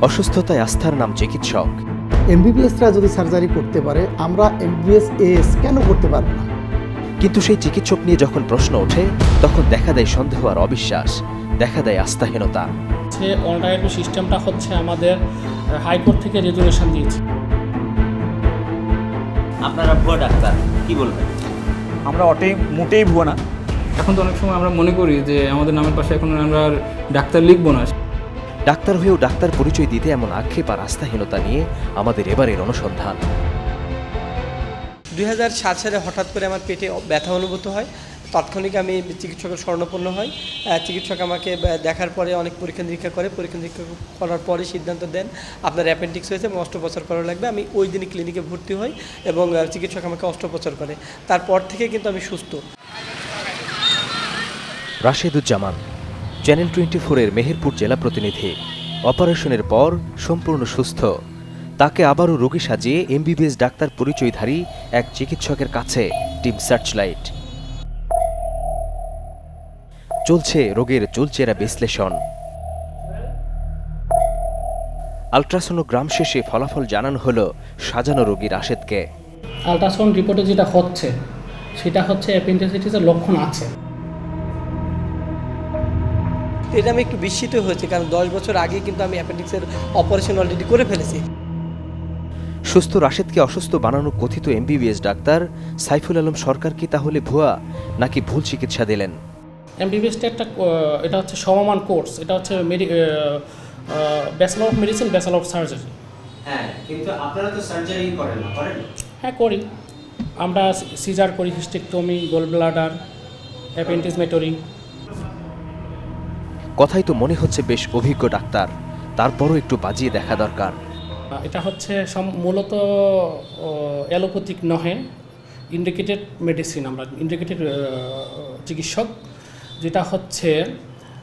অসুস্থতায় আস্থার নাম চিকিৎসক। এমবিবিএসরা যদি সার্জারি করতে পারে, আমরা এমবিবিএস এএস কেন করতে পারবো না? কিন্তু সেই চিকিৎসক নিয়ে যখন প্রশ্ন ওঠে, তখন দেখা দেয় সন্দেহ আর অবিশ্বাস, দেখা দেয় আস্থাহীনতা। অন ডায়াবেটিস সিস্টেমটা হচ্ছে আমাদের হাইকোর্ট থেকে রেজুলেশন দিয়েছে। আপনারা ভুয়া ডাক্তার, কি বলবেন? আমরা মোটেই ভুয়া না। এখন তো অনেক সময় আমরা মনে করি যে আমাদের নামের পাশে এখন আমরা আর ডাক্তার লিখবো না। ডাক্তার হয়েও ডাক্তার পরিচয় দিতে এমন আক্ষেপ আর আস্থাহীনতা নিয়ে আমাদের এবারের অনুসন্ধান। 2007 সালে হঠাৎ করে আমার পেটে ব্যথা অনুভূত হয়। তাৎক্ষণিক আমি চিকিৎসকের শরণাপন্ন হই। চিকিৎসক আমাকে দেখার পরে অনেক পরীক্ষা নিরীক্ষা করার পরে সিদ্ধান্ত দেন আপনার অ্যাপেন্ডিক্স হয়েছে এবং অস্ত্রোপচার করা লাগবে। আমি ওই দিনই ক্লিনিকে ভর্তি হই এবং চিকিৎসক আমাকে অস্ত্রোপচার করে। তারপর থেকে কিন্তু আমি সুস্থ। রাশেদুজ্জামান, চ্যানেল 24-এর মেহেরপুর জেলা প্রতিনিধি। অপারেশনের পর সম্পূর্ণ সুস্থ। তাকে আবারও রোগী সাজিয়ে এমবিবিএস ডাক্তার পরিচয়ধারী এক চিকিৎসকের কাছে টিম সার্চলাইট। চলছে রোগের চুলচেরা বিশ্লেষণ। আলট্রাসোনোগ্রাম শেষে ফলাফল জানানো হলো সাজানো রোগী রাশেদকে। আল্ট্রাসাউন্ড রিপোর্টে যেটা হচ্ছে সেটা হচ্ছে অ্যাপেন্ডিসাইটিসের লক্ষণ আছে। এটা আমি একটু বিস্মিত হয়েছি, কারণ 10 বছর আগে কিন্তু আমি অ্যাপেন্ডিক্সের অপারেশন অলরেডি করে ফেলেছি। সুস্থ রাশেদকে অসুস্থ বানানো কথিত এমবিবিএস ডাক্তার সাইফুল আলম সরকার কি তাহলে ভুয়া, নাকি ভুল চিকিৎসা দিলেন? এমবিবিএসটা এটা হচ্ছে সমমান কোর্স। এটা হচ্ছে bachelor of medicine, bachelor of surgery. হ্যাঁ, কিন্তু আপনারা তো সার্জারি করেন না, করেন? হ্যাঁ করি। আমরা সিজার করি, হিস্টেক্টমি, গোল ব্লাডার, অ্যাপেন্ডিসমেটরি। কথাই তো মনে হচ্ছে বেশ অভিজ্ঞ ডাক্তার, তারপরও একটু বাজিয়ে দেখা দরকার। এটা হচ্ছে মূলত অ্যালোপ্যাথিক নহে, ইন্ডিকেটেড মেডিসিন। আমরা ইন্ডিকেটেড চিকিৎসক, যেটা হচ্ছে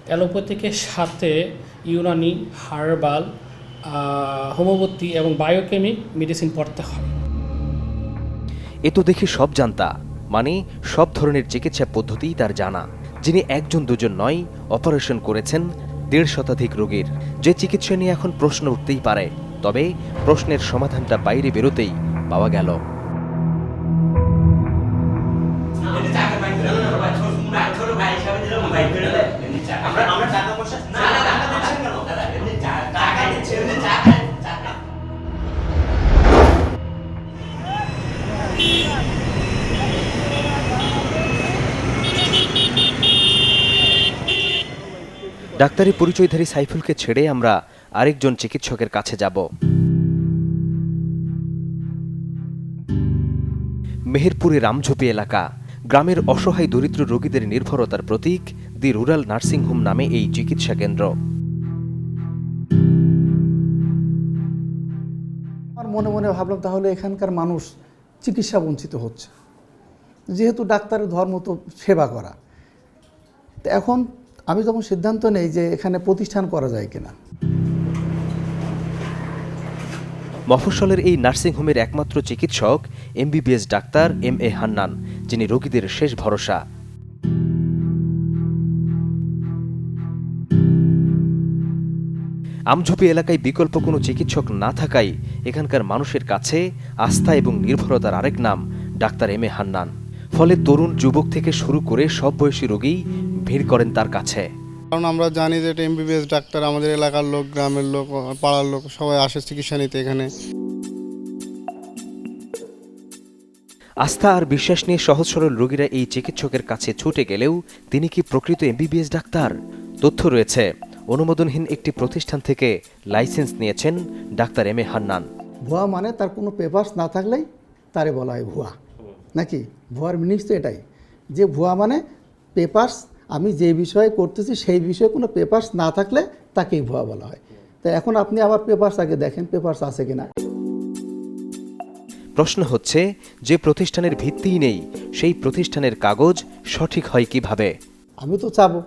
অ্যালোপ্যাথিকের সাথে ইউনানি, হার্বাল, হোমিওপ্যাথি এবং বায়োকেমিক মেডিসিন পড়তে হয়। এ তো দেখি সব জানতা, মানে সব ধরনের চিকিৎসা পদ্ধতিই তার জানা। যিনি একজন দুজন নয়, অপারেশন করেছেন 1.5 শতাধিক রোগীর। যে চিকিৎসা নিয়ে এখন প্রশ্ন উঠতেই পারে, তবে প্রশ্নের সমাধানটা বাইরে বেরোতেই পাওয়া গেল। ডাক্তারি পরিচয়ধারী সাইফুলকে ছেড়ে আমরা আরেকজন চিকিৎসকের কাছে যাব। মেহেরপুরের রামঝোপি এলাকা, গ্রামের অসহায় দরিদ্র রোগীদের নির্ভরতার প্রতীক দি রুরাল নার্সিংহোম নামে এই চিকিৎসা কেন্দ্র। আমার মনে মনে ভাবলাম, তাহলে এখানকার মানুষ চিকিৎসা বঞ্চিত হচ্ছে, যেহেতু ডাক্তারের ধর্ম তো সেবা করা। তো এখন আমি তখন সিদ্ধান্ত নেই যে এখানে প্রতিষ্ঠান করা যায় কিনা। মফস্বলের এই নার্সিংহোমের একমাত্র চিকিৎসক এমবিবিএস ডাক্তার MA হান্নান, যিনি রোগীদের শেষ ভরসা। আমঝুপি এলাকায় বিকল্প কোনো চিকিৎসক না থাকায় এখানকার মানুষের কাছে আস্থা এবং নির্ভরতার আরেক নাম ডাক্তার MA হান্নান। ফলে তরুণ যুবক থেকে শুরু করে সব বয়সী রোগী ভিড় করেন তার কাছে। কারণ আমরা জানি যে এটা এমবিবিএস ডাক্তার, আমাদের এলাকার লোক, গ্রামের লোক, পাড়ার লোক সবাই আসে চিকিৎসা নিতে এখানে। আস্থা আর বিশ্বাস নিয়ে সহজ সরল রোগীরা এই চিকিৎসকের কাছে ছুটে গেলেও তিনি কি প্রকৃত এমবিবিএস ডাক্তার? তথ্য রয়েছে, অনুমোদনহীন একটি প্রতিষ্ঠান থেকে লাইসেন্স নিয়েছেন ডাক্তার MA হান্নান। ভুয়া মানে তার কোনো পেপারস না থাকলেই তারে বলা হয় ভুয়া, নাকি? ভুয়ার মিনিংস তো এটাই, যে ভুয়া মানে পেপারস, আমি যে বিষয়ে করতেছি সেই বিষয়ে কোনো পেপারস না থাকলে তাকেই ভুয়া বলা হয়। তো এখন আপনি আবার পেপারস আগে দেখেন, পেপারস আছে কিনা। প্রশ্ন হচ্ছে, যে প্রতিষ্ঠানের ভিত্তিই নেই সেই প্রতিষ্ঠানের কাগজ সঠিক হয় কিভাবে? আমি তো চাবো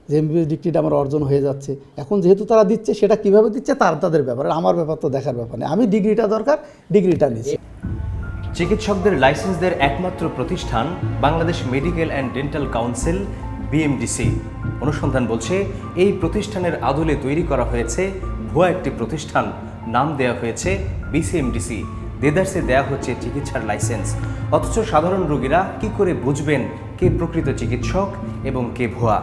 যে এমবিবিএস ডিগ্রিটা আমার অর্জন হয়ে যাচ্ছে। এখন যেহেতু তারা দিচ্ছে, সেটা কিভাবে দিচ্ছে তাদের ব্যাপার, আমার ব্যাপার তো দেখার ব্যাপার নেই। আমি ডিগ্রিটা দরকার, ডিগ্রিটা নিচ্ছি। চিকিৎসকদের লাইসেন্স দেওয়ার একমাত্র প্রতিষ্ঠান Bangladesh medical and dental council BMDC। অনুসন্ধান বলছে এই প্রতিষ্ঠানের আদলে তৈরি করা হয়েছে ভুয়া একটি প্রতিষ্ঠান, নাম দেয়া হয়েছে বিসিএমডিসি, দেদারসে দেয়া হচ্ছে চিকিৎসার লাইসেন্স। অথচ সাধারণ রোগীরা কি করে বুঝবেন কে প্রকৃত চিকিৎসক এবং কে ভুয়া?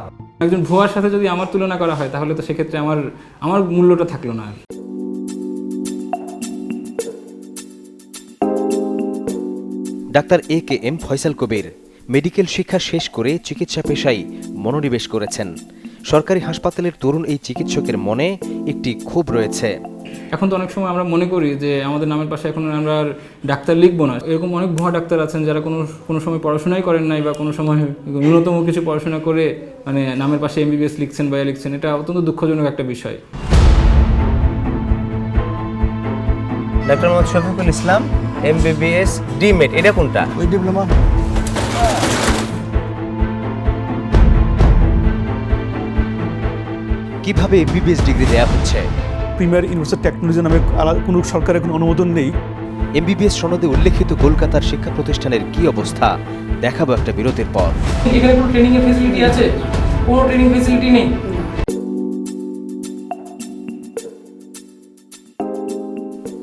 একজন ভুয়ার সাথে যদি আমার তুলনা করা হয় তাহলে তো সেক্ষেত্রে আমার মূল্যটা থাকলো না আর। Doctor A K M. Faisal Kabir medical শিক্ষা শেষ করে চিকিৎসা পেশায় মনোনিবেশ করেছেন। সরকারি হাসপাতালের তরুণ এই চিকিৎসকের মনে একটি ক্ষোভ রয়েছে। এখন তো অনেক সময় আমরা মনে করি যে আমাদের নামের পাশে এখন আমরা আর ডাক্তার লিখবো না। এরকম অনেক ভুয়া ডাক্তার আছেন যারা কোনো সময় পড়াশোনাই করেন নাই বা কোনো সময় ন্যূনতম কিছু পড়াশোনা করে নামের পাশে এমবিবিএস লিখছেন বা লিখছেন। এটা অত্যন্ত দুঃখজনক একটা বিষয়। Doctor Mohammad Shafiqul Islam, MBBS deemed, এটা কোনটা? ওই ডিপ্লোমা। কিভাবে এমবিবিএস ডিগ্রি দেয়া হচ্ছে? প্রিমিয়ার ইউনিভার্সিটি টেকনোলজি নামে কোনো সরকারের কোনো অনুমোদন নেই। এমবিবিএস সনদে উল্লেখিত কলকাতার শিক্ষা প্রতিষ্ঠানের কি অবস্থা দেখাবো একটা বিরতির পর। এখানে কোনো ট্রেনিং এর ফ্যাসিলিটি আছে? কোনো ট্রেনিং ফ্যাসিলিটি নেই।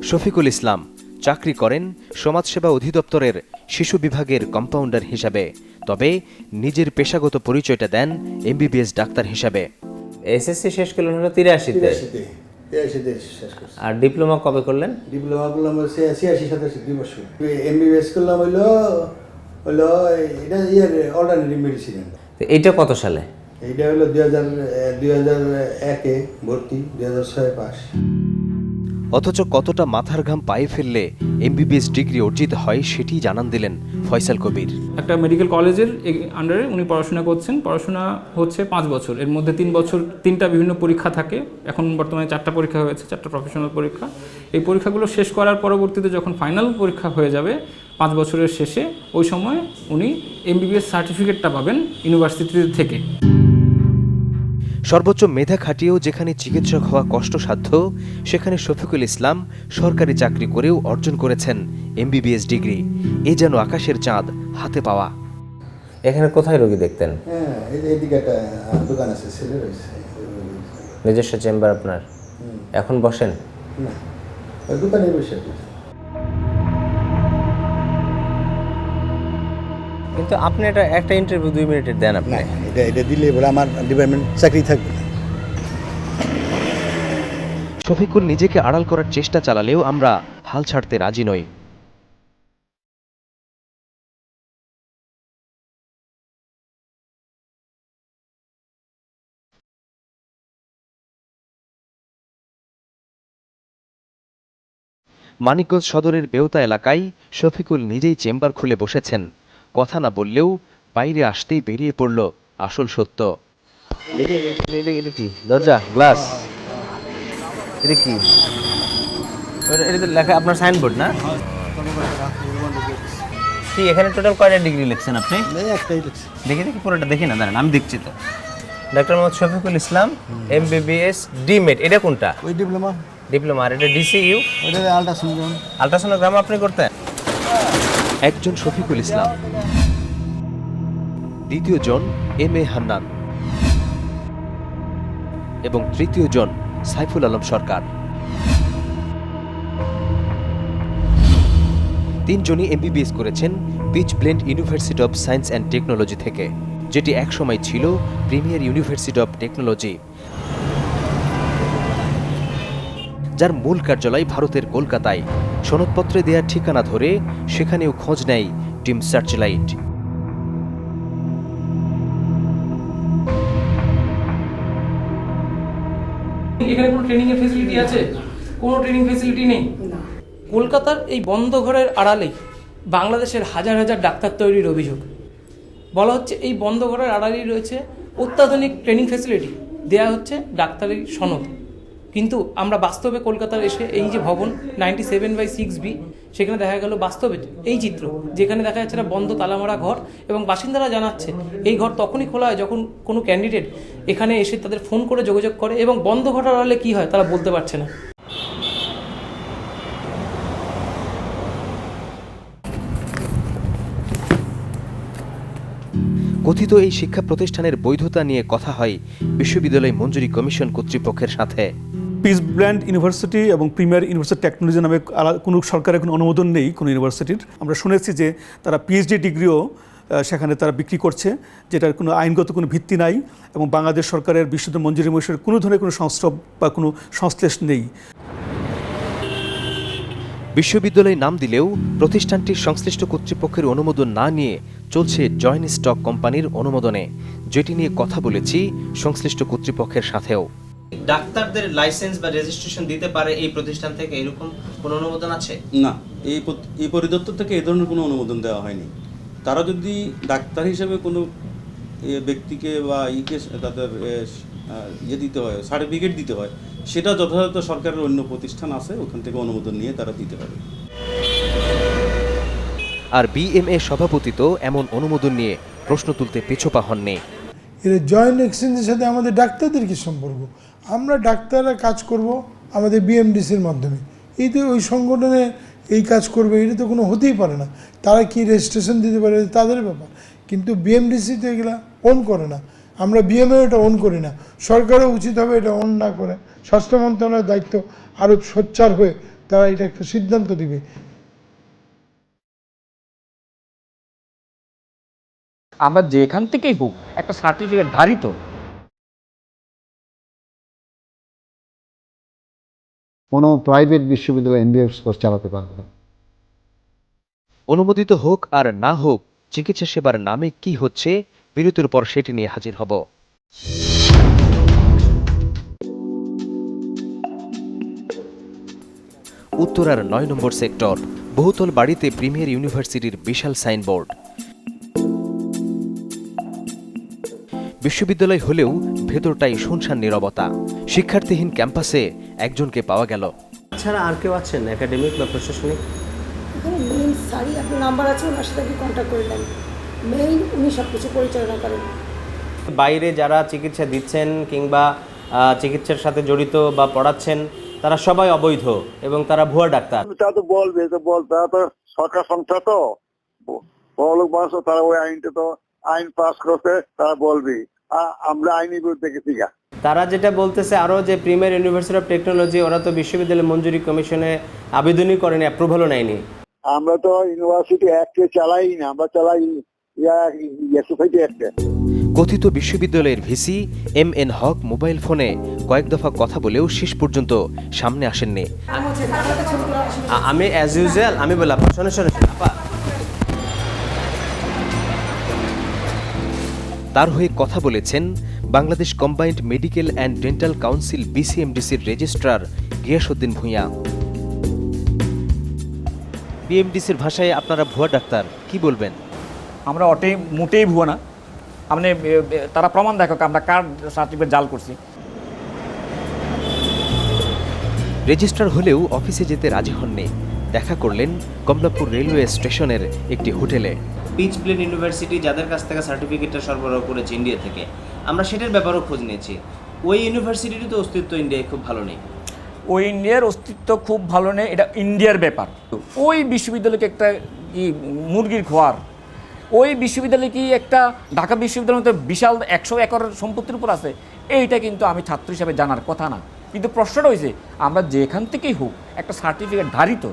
শফিকুল ইসলাম চাকরি করেন সমাজসেবা অধিদপ্তরের শিশু বিভাগের কম্পাউন্ডার হিসাবে, তবে নিজের পেশাগত পরিচয়টা দেন এমবিবিএস ডাক্তার হিসাবে। এসএসসি শেষ করলেন হলো 83-তে, আর ডিপ্লোমা কবে করলেন? ডিপ্লোমা করলাম 86-87 2 বছর। এমবিবিএস করলাম হইলো এটা অল্টারনেটিভ মেডিসিন। তো এইটা কত সালে? এইটা হলো 2001-এ ভর্তি, 2006 পাস। অথচ কতটা মাথার ঘাম পায়ে ফেললে এমবিবিএস ডিগ্রি অর্জিত হয় সেটি জানান দিলেন ফয়সাল কবির। একটা মেডিকেল কলেজের আন্ডারে উনি পড়াশোনা করছেন। পড়াশোনা হচ্ছে 5 বছর। এর মধ্যে 3 বছর 3টা বিভিন্ন পরীক্ষা থাকে। এখন বর্তমানে 4টা পরীক্ষা হয়েছে, 4টা প্রফেশনাল পরীক্ষা। এই পরীক্ষাগুলো শেষ করার পরবর্তীতে যখন ফাইনাল পরীক্ষা হয়ে যাবে 5 বছরের শেষে, ওই সময় উনি এমবিবিএস সার্টিফিকেটটা পাবেন ইউনিভার্সিটি থেকে। সর্বোচ্চ মেধা খাটিয়েও যেখানে চিকিৎসক হওয়া কষ্টসাধ্য, সেখানে শফিকুল ইসলাম সরকারি চাকরি করেও অর্জন করেছেন এমবিবিএস ডিগ্রি। এ যেন আকাশের চাঁদ হাতে পাওয়া। এখানে কোথায় রোগী দেখতেন? হ্যাঁ, এইদিকে একটা দোকান আছে, ছেলে রয়েছে। নিজস্ব চেম্বার আপনার? এখন বসেন না, ওই দোকানে বসে। কিন্তু আপনি একটা ইন্টারভিউ 2 মিনিটের দেন আপনি। এটা দিলে বলে আমার ডিপার্টমেন্ট চাকরি থাকবে না। শফিকুল নিজেকে আড়াল করার চেষ্টা চালালেও আমরা হাল ছাড়তে রাজি নই। মানিকগঞ্জ সদরের বেউতা এলাকায় শফিকুল নিজেই চেম্বার খুলে বসেছেন। কথা না বললেও বাইরে আসতেই বেরিয়ে পড়ল আসল সত্য। দরজা, গ্লাস, এটা কি? এটা তো লেখা আপনার সাইনবোর্ড না? কি এখানে টোটাল কয়টা ডিগ্রি লিখছেন আপনি? একটাই লিখছি। দেখি পুরোটা দেখি না, দাঁড়ান আমি দেখছি তো। Doctor Mohammad Shafiqul Islam, MBBS deemed, এটা কোনটা? ওই ডিপ্লোমা। ডিপ্লোমা। আর এটা ডিসিইউ? ওইটা আল্ট্রাসোনোগ্রাম। আল্ট্রাসোনোগ্রাম আপনি করতেন? একজন শফিকুল ইসলাম, দ্বিতীয় জন এম.এ. হান্নান এবং তৃতীয় জন সাইফুল আলম সরকার। 3 জনই এমবিবিএস করেছেন পিচ ব্লেন্ড University of Science and Technology থেকে, যেটি একসময় ছিল প্রিমিয়ার ইউনিভার্সিটি অব টেকনোলজি, যার মূল কার্যালয় ভারতের কলকাতায়। সনদপত্রে দেয়া ঠিকানা ধরে সেখানেও খোঁজ নেয় টিম সার্চলাইট। এখানে কোনো ট্রেনিং এর ফ্যাসিলিটি আছে? কোনো ট্রেনিং ফ্যাসিলিটি নেই। কলকাতার এই বন্ধ ঘরের আড়ালেই বাংলাদেশের হাজার হাজার ডাক্তার তৈরির অভিযোগ। বলা হচ্ছে এই বন্ধ ঘরের আড়ালেই রয়েছে অত্যাধুনিক ট্রেনিং ফ্যাসিলিটি, দেয়া হচ্ছে ডাক্তারি সনদ। কিন্তু আমরা বাস্তবে কলকাতার এসে এই যে ভবন 97/6B, সেখানে দেখা গেল বাস্তবে এই চিত্র, যেখানে দেখা যাচ্ছে একটা বন্ধ তালামারা ঘর, এবং বাসিন্দারা জানাচ্ছে এই ঘর তখনই খোলা হয় যখন কোনো ক্যান্ডিডেট এখানে এসে তাদের ফোন করে যোগাযোগ করে, এবং বন্ধ ঘটার আড়ালে কী হয় তারা বলতে পারছে না। কথিত এই শিক্ষা প্রতিষ্ঠানের বৈধতা নিয়ে কথা হয় বিশ্ববিদ্যালয় মঞ্জুরি কমিশন কর্তৃপক্ষের সাথে। পিস ব্ল্যান্ড ইউনিভার্সিটি এবং প্রিমিয়ার ইউনিভার্সিটি টেকনোলজি নামে কোনো সরকারের কোনো অনুমোদন নেই কোনো ইউনিভার্সিটির। আমরা শুনেছি যে তারা পিএইচডি ডিগ্রিও সেখানে তারা বিক্রি করছে, যেটার কোনো আইনগত কোনো ভিত্তি নাই এবং বাংলাদেশ সরকারের বিশ্ববিদ্যালয় মঞ্জুরি মশার কোনো ধরনের কোনো সংস্রব বা কোনো সংশ্লেষ নেই। বিশ্ববিদ্যালয়ে নাম দিলেও প্রতিষ্ঠানটির সংশ্লিষ্ট কর্তৃপক্ষের অনুমোদন না নিয়ে চলছে জয়েন্ট স্টক কোম্পানির অনুমোদনে, যেটি নিয়ে কথা বলেছি সংশ্লিষ্ট কর্তৃপক্ষের সাথেও। ডাক্তারদের লাইসেন্স বা রেজিস্ট্রেশন দিতে পারে এই প্রতিষ্ঠান থেকে, এরকম কোনো অনুমোদন আছে? না, এই পরিদপ্তর থেকে এই ধরনের কোনো অনুমোদন দেওয়া হয়নি। তারা যদি ডাক্তার হিসেবে কোনো ব্যক্তিকে বা তাদের দিতে হয়, সার্টিফিকেট দিতে হয়, সেটা যথাযথ সরকারের অন্য প্রতিষ্ঠান আছে, ওখান থেকে অনুমোদন নিয়ে তারা দিতে পারে। আর বিএমএ সভাপতি তো এমন অনুমোদন নিয়ে প্রশ্ন তুলতে পিছপা হননি। এর জয়েন্ট এক্সচেঞ্জের সাথে আমাদের ডাক্তারদের কি সম্পর্ক? আমরা ডাক্তাররা কাজ করব আমাদের বিএমডিসির মাধ্যমে, এই তো ওই সংগঠনে এই কাজ করবে, এটা তো কোনো হতেই পারে না। তারা কি রেজিস্ট্রেশন দিতে পারে তাদের ব্যাপার, কিন্তু বিএমডিসি তো এগুলা অন করে না, আমরা বিএমএ এটা অন করি না। সরকারও উচিত হবে এটা অন না করে, স্বাস্থ্য মন্ত্রণালয়ের দায়িত্ব আরও সোচ্চার হয়ে তারা এটা একটা সিদ্ধান্ত দিবে। আমরা যেখান থেকেই হোক একটা সার্টিফিকেট ধারিত। কোনো প্রাইভেট বিশ্ববিদ্যালয় এমবিবিএস কোর্স চালাতে পারবে না। অনুমোদিত হোক আর না হোক, চিকিৎসা সেবার নামে কি হচ্ছে, বিরতির পর সেটি নিয়ে হাজির হব। উত্তরার ৯ নম্বর সেক্টর, বহুতল বাড়িতে প্রিমিয়ার ইউনিভার্সিটির বিশাল সাইনবোর্ড। বিশ্ববিদ্যালয় হলেও ভেতরটাই শুনশান নীরবতা। শিক্ষার্থীহীন ক্যাম্পাসে একজনকে পাওয়া গেল। ছাড়া আর কেউ আছেন একাডেমিক বা প্রশাসনিক? মেইন স্যারই, আপনার নাম্বার আছে, ওনার সাথে আপনি কন্ট্যাক্ট করে নেন। মেইন উনি সব কিছু পরিচালনা করেন। বাইরে যারা চিকিৎসা দিচ্ছেন কিংবা চিকিৎসার সাথে জড়িত বা পড়াচ্ছেন, তারা সবাই অবৈধ এবং তারা ভুয়া ডাক্তার। তা তো বলবে, তারা তো সরকার সংস্থা, তো বড়লোক মানুষ, তারা ওই আইনটা তো আইন পাস করতে তারা বলবে। আমরা আইনি বিরুদ্ধে গেছি। তারা যেটা বলতেছে আরো যে প্রিমিয়ার ইউনিভার্সিটি অফ টেকনোলজি, ওরা তো বিশ্ববিদ্যালয় মঞ্জুরি কমিশনে আবেদনই করেনি, অ্যাপ্রুভালও নেয়নি। আমরা তো ইউনিভার্সিটি অ্যাক্টে চালাই না, আমরা চালাই সোসাইটি অ্যাক্টে। কথিত বিশ্ববিদ্যালয়ের ভিসি MN হক মোবাইল ফোনে কয়েক দফা কথা বলেও শেষ পর্যন্ত সামনে আসেননি। আমি অ্যাজ ইউজুয়াল আমি বললাম, শোনেন আপা, তার হয়ে কথা বলেছেন Bangladesh combined medical and dental council BCMDCর রেজিস্ট্রার গিয়াসউদ্দিন ভূঁইয়া। BMDCর ভাষায় আপনারা ভুয়া ডাক্তার, কি বলবেন? আমরা মোটেই ভুয়া না। মানে তারা প্রমাণ দেখো আমরা কার সার্টিফিকেট জাল করছি। রেজিস্ট্রার হলেও অফিসে যেতে রাজি হননি। দেখা করলেন কমলাপুর রেলওয়ে স্টেশনের একটি হোটেলে। পিচ প্লেন ইউনিভার্সিটি যাদের কাছ থেকে সার্টিফিকেটটা সরবরাহ করেছে ইন্ডিয়া থেকে, আমরা সেটার ব্যাপারেও খোঁজ নিয়েছি। ওই ইউনিভার্সিটির তো অস্তিত্ব ইন্ডিয়ায় খুব ভালো নেই। ওই ইন্ডিয়ার অস্তিত্ব খুব ভালো নেই, এটা ইন্ডিয়ার ব্যাপার। ওই বিশ্ববিদ্যালয়কে একটা কি মুরগির খোয়ার, ওই বিশ্ববিদ্যালয় কি একটা ঢাকা বিশ্ববিদ্যালয়ের মতো বিশাল 100 একর সম্পত্তির উপর আছে, এইটা কিন্তু আমি ছাত্র হিসাবে জানার কথা না। কিন্তু প্রশ্নটা হয়েছে আমরা যেখান থেকেই হোক একটা সার্টিফিকেট ধারিত।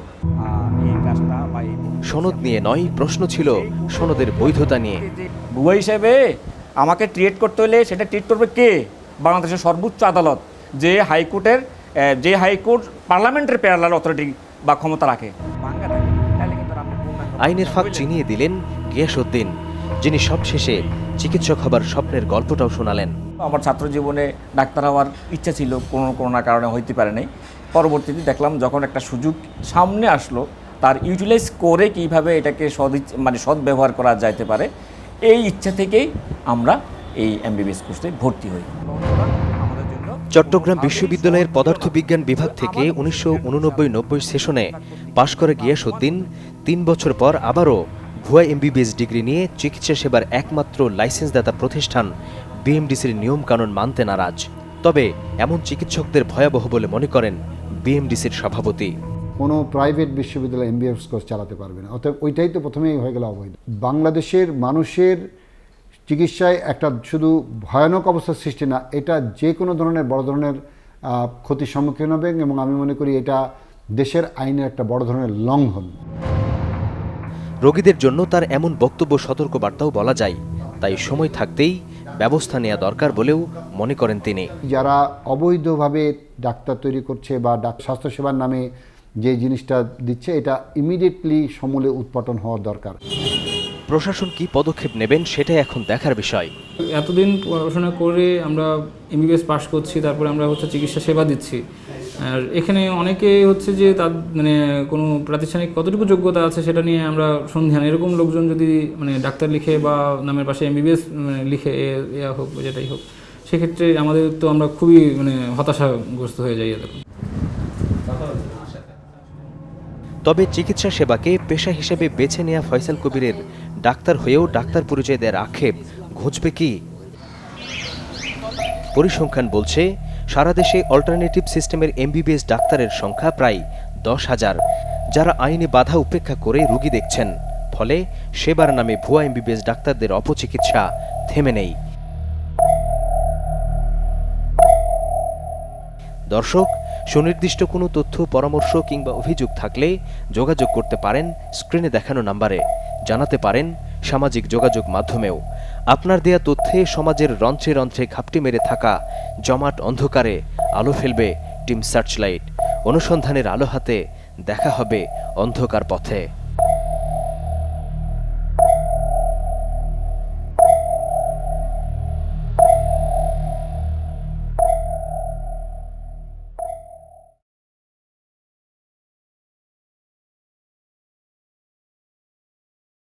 এই কাজটা বা সনদ নিয়ে নয়, প্রশ্ন ছিল সনদের বৈধতা নিয়ে। ভুয়া হিসেবে আমাকে ট্রিট করতে হলে সেটা ট্রিট করবে কে? বাংলাদেশের সর্বোচ্চ আদালত, যে হাইকোর্ট পার্লামেন্টের প্যারালাল অথরিটি বা ক্ষমতা রাখে। আইনের ফাঁক চিনিয়ে দিলেন গিয়াসউদ্দিন, যিনি সবশেষে চিকিৎসক হবার স্বপ্নের গল্পটাও শোনালেন। আমার ছাত্র জীবনে ডাক্তার হওয়ার ইচ্ছা ছিল, কোনো না কারণে হইতে পারে নাই। পরবর্তীতে দেখলাম যখন একটা সুযোগ সামনে আসলো, তার ইউটিলাইজ করে কীভাবে এটাকে সৎ ব্যবহার করা যাইতে পারে, এই ইচ্ছা থেকেই আমরা এই MBBS কোর্সে ভর্তি হই। চট্টগ্রাম বিশ্ববিদ্যালয়ের পদার্থবিজ্ঞান বিভাগ থেকে 1989-90 সেশনে পাশ করে গিয়াসউদ্দিন 3 বছর পর আবারও ভুয়া MBBS ডিগ্রি নিয়ে চিকিৎসা সেবার একমাত্র লাইসেন্সদাতা প্রতিষ্ঠান BMDCর নিয়মকানুন মানতে নারাজ। তবে এমন চিকিৎসকদের ভয়াবহ বলে মনে করেন BMDCর সভাপতি। কোনো প্রাইভেট বিশ্ববিদ্যালয় এমবিবিএস কোর্স চালাতে পারবে না, অতএব ওইটাই তো প্রথমেই হয়ে গেল অবৈধ। বাংলাদেশের মানুষের চিকিৎসায় একটা শুধু ভয়ানক অবস্থার সৃষ্টি না, এটা যে কোনো ধরনের বড় ধরনের ক্ষতির সম্মুখীন হবেন, এবং আমি মনে করি এটা দেশের আইনের একটা বড় ধরনের লঙ্ঘন। রোগীদের জন্য তার এমন বক্তব্য সতর্কবার্তাও বলা যায়, তাই সময় থাকতেই ব্যবস্থা নেওয়া দরকার বলেও মনে করেন তিনি। যারা অবৈধভাবে ডাক্তার তৈরি করছে বা স্বাস্থ্যসেবার নামে যে জিনিসটা দিচ্ছে, এটা ইমিডিয়েটলি সমূলে উৎপাটন হওয়া দরকার। প্রশাসন কি পদক্ষেপ নেবেন সেটাই এখন দেখার বিষয়। এতদিন পড়াশোনা করে আমরা এমবিবিএস পাশ করছি, তারপরে আমরা চিকিৎসা সেবা দিচ্ছি, আর এখানে অনেকে যে তার কোনো প্রাতিষ্ঠানিক কতটুকু যোগ্যতা আছে সেটা নিয়ে আমরা সন্ধান, এরকম লোকজন যদি ডাক্তার লিখে বা নামের পাশে এমবিবিএস লিখে হোক যেটাই হোক, সেক্ষেত্রে আমাদের তো আমরা খুবই হতাশাগ্রস্ত হয়ে যাই। তবে চিকিৎসা সেবাকে পেশা হিসেবে বেছে নেওয়া ফয়সাল কবিরের ডাক্তার হয়েও ডাক্তার পরিচয় দেওয়ার আক্ষেপ ঘুচবে কি? পরিসংখ্যান বলছে সারা দেশে অল্টারনেটিভ সিস্টেমের এমবিবিএস ডাক্তারের সংখ্যা প্রায় 10,000, যারা আইনি বাধা উপেক্ষা করে রোগী দেখছেন। ফলে সেবার নামে ভুয়া এমবিবিএস ডাক্তারদের অপচিকিৎসা থেমে নেই। দর্শক, সুনির্দিষ্ট কোনো তথ্য, পরামর্শ কিংবা অভিযোগ থাকলে যোগাযোগ করতে পারেন স্ক্রিনে দেখানো নাম্বারে, জানাতে পারেন সামাজিক যোগাযোগ মাধ্যমেও। আপনার দেয়া তথ্যে সমাজের রন্ধ্রে রন্ধ্রে ঘাপটি মেরে থাকা জমাট অন্ধকারে আলো ফেলবে টিম সার্চলাইট। অনুসন্ধানের আলো হাতে দেখা হবে অন্ধকার পথে।